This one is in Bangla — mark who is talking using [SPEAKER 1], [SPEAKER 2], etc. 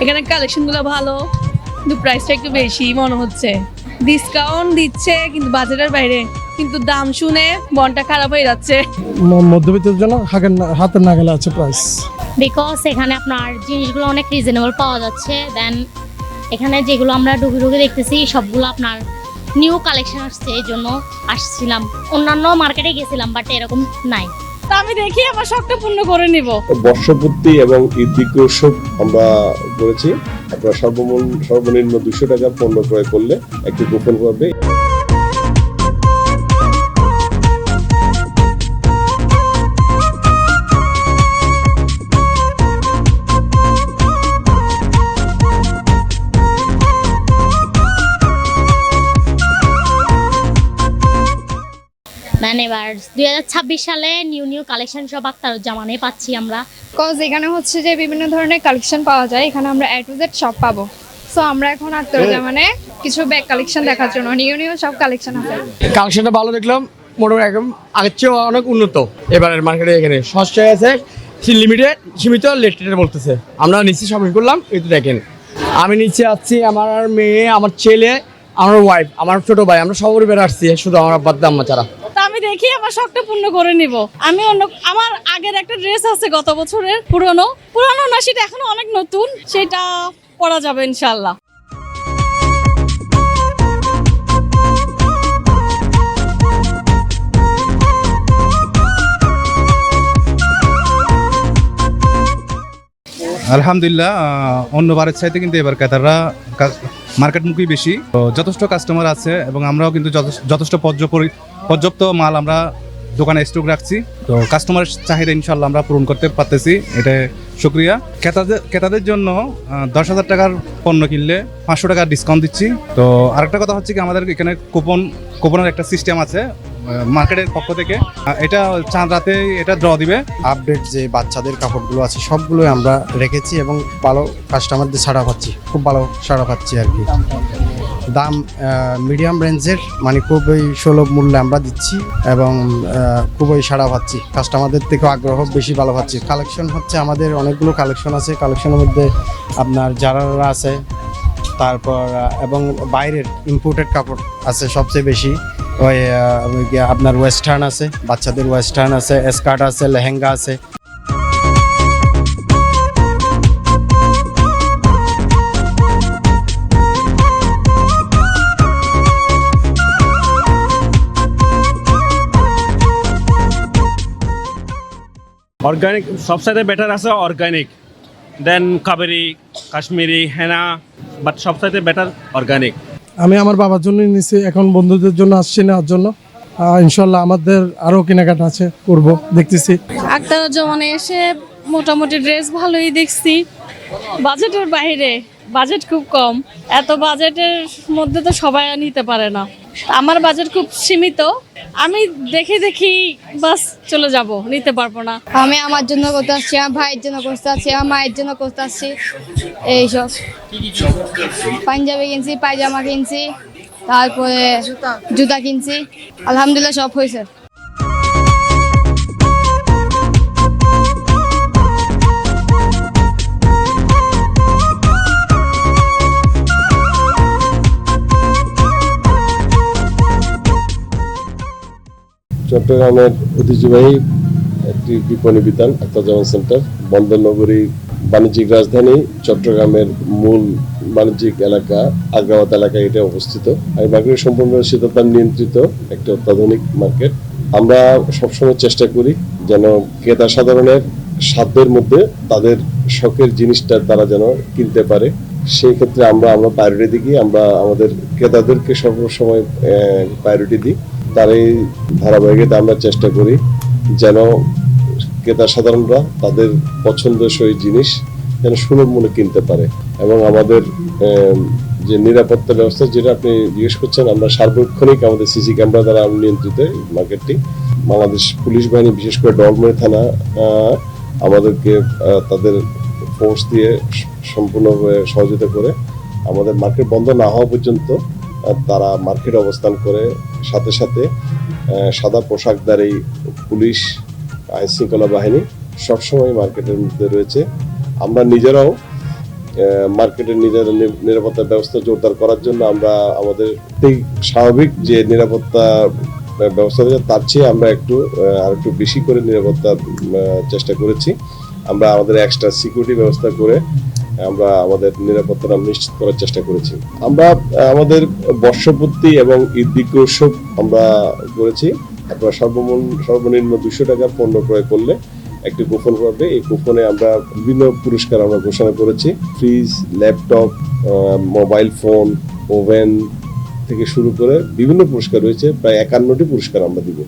[SPEAKER 1] এখানে কালেকশনগুলো ভালো, কিন্তু প্রাইসটা একটু বেশি মনে হচ্ছে। ডিসকাউন্ট দিচ্ছে কিন্তু বাজেটের বাইরে, কিন্তু দাম শুনে মনটা খারাপ হয়ে যাচ্ছে।
[SPEAKER 2] মধ্যবিত্তের জন্য হাতের নাগালে আছে প্রাইস।
[SPEAKER 3] বিকজ এখানে আপনার জিনিসগুলো অনেক রিজনেবল পাওয়া যাচ্ছে। দেন এখানে যেগুলো আমরা ঢুকে ঢুকে দেখতেছি সবগুলো আপনার নিউ কালেকশন আসছে, এই জন্য আসছিলাম। অন্যান্য মার্কেটে গেছিলাম বাট এরকম নাই।
[SPEAKER 1] তা আমি দেখি আমার শখটা পূর্ণ করে নিব।
[SPEAKER 4] বর্ষপূর্তি এবং ঈদ বিক্রি উৎসব আমরা করেছি। আপনারা সর্বনিম্ন 200 টাকা পণ্য ক্রয় করলে একটি কুপন পাবে।
[SPEAKER 3] দেন এবার 2026 সালে নিউ কালেকশন সব আখতারুজ্জামানে পাচ্ছি আমরা।
[SPEAKER 5] কজ এখানে হচ্ছে যে বিভিন্ন ধরনের কালেকশন পাওয়া যায়, এখানে আমরা A to Z সব পাবো। সো আমরা এখন আখতারুজ্জামানে কিছু ব্যাগ কালেকশন দেখার জন্য নিউ সব কালেকশন আছে।
[SPEAKER 6] কালেকশনটা ভালো দেখলাম, মোটামুটি একদম আগের চেয়ে অনেক উন্নত। এবারের মার্কেটে এখানে সস্তায় আছে, লিমিটেড সীমিত লেটেড বলতেছে। আমরা নিচে শপিং করলাম, এই তো দেখেন আমি নিচে আসছি, আমার মেয়ে, আমার ছেলে, আমার ওয়াইফ, আমার ছোট ভাই, আমরা সবাই বের আসছি, শুধু আমার আব্বার আম্মা ছাড়া।
[SPEAKER 1] তা আমি দেখি আমার শখটা পূর্ণ করে নিব। আমি আমার আগের একটা ড্রেস আছে গত বছরের, পুরনো না, সেটা এখনো অনেক নতুন, সেটা পরা যাবে ইনশাল্লাহ।
[SPEAKER 7] আলহামদুলিল্লাহ, অন্যবারের চাইতে কিন্তু এবার ক্রেতারা মার্কেটমুখী বেশি, তো যথেষ্ট কাস্টমার আছে এবং আমরাও কিন্তু যথেষ্ট পর্যাপ্ত মাল আমরা দোকানে স্টক রাখছি। তো কাস্টমারের চাহিদা ইনশাল্লাহ আমরা পূরণ করতে পারতেছি, এটা শুক্রিয়া। ক্রেতাদের জন্য 10,000 টাকার পণ্য কিনলে 500 টাকা ডিসকাউন্ট দিচ্ছি। তো আরেকটা কথা হচ্ছে কি, আমাদের এখানে কুপনের একটা সিস্টেম আছে মার্কেটের পক্ষ থেকে, এটা চাঁদ রাতে এটা ড্র দিবে।
[SPEAKER 8] আপডেট যে বাচ্চাদের কাপড়গুলো আছে সবগুলোই আমরা রেখেছি এবং ভালো কাস্টমারদের ছাড়া পাচ্ছি, খুব ভালো ছাড়া পাচ্ছি আর কি। দাম মিডিয়াম রেঞ্জের, মানে খুবই সুলভ মূল্যে আমরা দিচ্ছি এবং খুবই সাড়া পাচ্ছি, কাস্টমারদের থেকেও আগ্রহ বেশি ভালো পাচ্ছি। কালেকশন হচ্ছে আমাদের অনেকগুলো কালেকশন আছে, কালেকশনের মধ্যে আপনার জারারা আছে, তারপর এবং বাইরের ইম্পোর্টেড কাপড় আছে সবচেয়ে বেশি। ওই আপনার ওয়েস্টার্ন আছে, বাচ্চাদের ওয়েস্টার্ন আছে, স্কার্ট আছে, লেহেঙ্গা আছে।
[SPEAKER 9] অর্গানিক সবসাইতে বেটার আছে, organic then Kaveri, Kashmiri, henna, but সবসাইতে বেটার অর্গানিক।
[SPEAKER 2] আমি আমার বাবার জন্য নিয়েছি, এখন বন্ধুদের জন্য আসছি নেওয়ার জন্য। ইনশাল্লাহ আমাদের আরও কেনাকাটা আছে, করবো, দেখতেছি।
[SPEAKER 1] আখতারুজ্জামানে এসে মোটামুটি ড্রেস ভালোই দেখছি, বাজেটের বাইরে, বাজেট খুব কম। এত বাজেটের মধ্যে তো সবাই নিতে পারে না, আমার বাজেট খুব সীমিত। আমি দেখি বাস চলে যাব, নিতে পারবো না।
[SPEAKER 5] আমি আমার জন্য করতে আসছি, আমার ভাইয়ের জন্য করতে আসছি, আমার মায়ের জন্য করতে আসছি। এইসব পাঞ্জাবি কিনছি, পায়জামা কিনছি, তারপরে জুতা কিনছি, আলহামদুলিল্লাহ সব হয়েছে।
[SPEAKER 4] চট্টগ্রামের ঐতিহ্যবাহী একটি বিপণী বিতান আখতারুজ্জামান সেন্টার, বন্দরনগরী বাণিজ্যিক রাজধানী চট্টগ্রামের মূল বাণিজ্যিক এলাকা আগ্রাবাদ এলাকায় এটা অবস্থিত। এই মার্কেট সম্পূর্ণ শীততাপ নিয়ন্ত্রিত একটি অত্যাধুনিক মার্কেট। আমরা সবসময় চেষ্টা করি যেন ক্রেতা সাধারণের সাধ্যের মধ্যে তাদের শখের জিনিসটা তারা যেন কিনতে পারে। সেই ক্ষেত্রে আমরা প্রায়োরিটি দিই, আমরা আমাদের ক্রেতাদেরকে সবসময় প্রায়োরিটি দিই। তার এই ধারাবাহিকতা আমরা চেষ্টা করি যেন ক্রেতা সাধারণরা তাদের পছন্দসই জিনিস যেন সুলভ মূল্যে কিনতে পারে। এবং আমাদের যে নিরাপত্তা ব্যবস্থা, যেটা আপনি জিজ্ঞেস করছেন, আমরা সার্বক্ষণিক আমাদের সিসি ক্যামেরা দ্বারা নিয়ন্ত্রিত মার্কেটটি। বাংলাদেশ পুলিশ বাহিনী, বিশেষ করে ডলমুড়ি থানা আমাদেরকে তাদের ফোর্স দিয়ে সম্পূর্ণভাবে সহযোগিতা করে আমাদের মার্কেট বন্ধ না হওয়া পর্যন্ত তারা মার্কেটে অবস্থান করে। সাথে সাথে সাদা পোশাকধারী পুলিশ, আইন শৃঙ্খলা বাহিনী সবসময় মার্কেটের মধ্যে রয়েছে। আমরা নিজেরাও মার্কেটের নিরাপত্তা ব্যবস্থা জোরদার করার জন্য আমরা আমাদের স্বাভাবিক যে নিরাপত্তা ব্যবস্থা রয়েছে তার চেয়ে আমরা আর একটু বেশি করে নিরাপত্তার চেষ্টা করেছি। আমরা আমাদের এক্সট্রা সিকিউরিটি ব্যবস্থা করে আমরা আমাদের নিরাপত্তা নিশ্চিত করার চেষ্টা করেছি। আমরা আমাদের বর্ষপূর্তি এবং ঈদ উৎসব আমরা করেছি। আপনারা সর্বনিম্ন 200 টাকা পণ্য ক্রয় করলে একটি কুপন পাবে। এই কুপনে আমরা বিভিন্ন পুরস্কার আমরা ঘোষণা করেছি। Fridge, laptop, mobile phone, oven থেকে শুরু করে বিভিন্ন পুরস্কার রয়েছে, প্রায় 51টি পুরস্কার আমরা দিব।